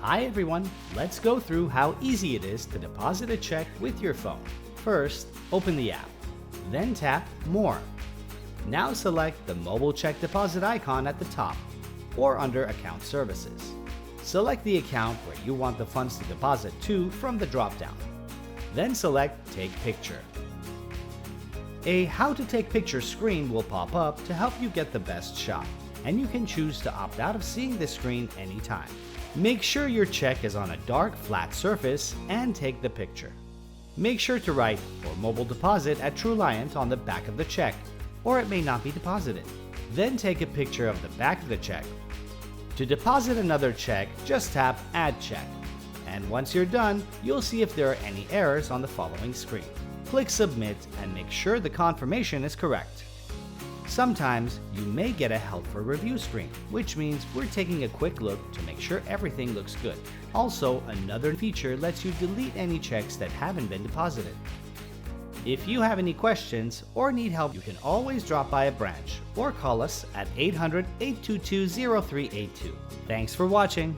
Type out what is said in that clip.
Hi everyone, let's go through how easy it is to deposit a check with your phone. First, open the app, then tap More. Now select the mobile check deposit icon at the top or under Account Services. Select the account where you want the funds to deposit to from the drop-down. Then select Take Picture. A How to Take Picture screen will pop up to help you get the best shot, and you can choose to opt out of seeing this screen anytime. Make sure your check is on a dark, flat surface and take the picture. Make sure to write "For mobile deposit at Truliant" on the back of the check, or it may not be deposited. Then take a picture of the back of the check. To deposit another check, just tap Add Check. And once you're done, you'll see if there are any errors on the following screen. Click Submit and make sure the confirmation is correct. Sometimes you may get a Help for Review screen, which means we're taking a quick look to make sure everything looks good. Also, another feature lets you delete any checks that haven't been deposited. If you have any questions or need help, you can always drop by a branch or call us at 800-822-0382. Thanks for watching.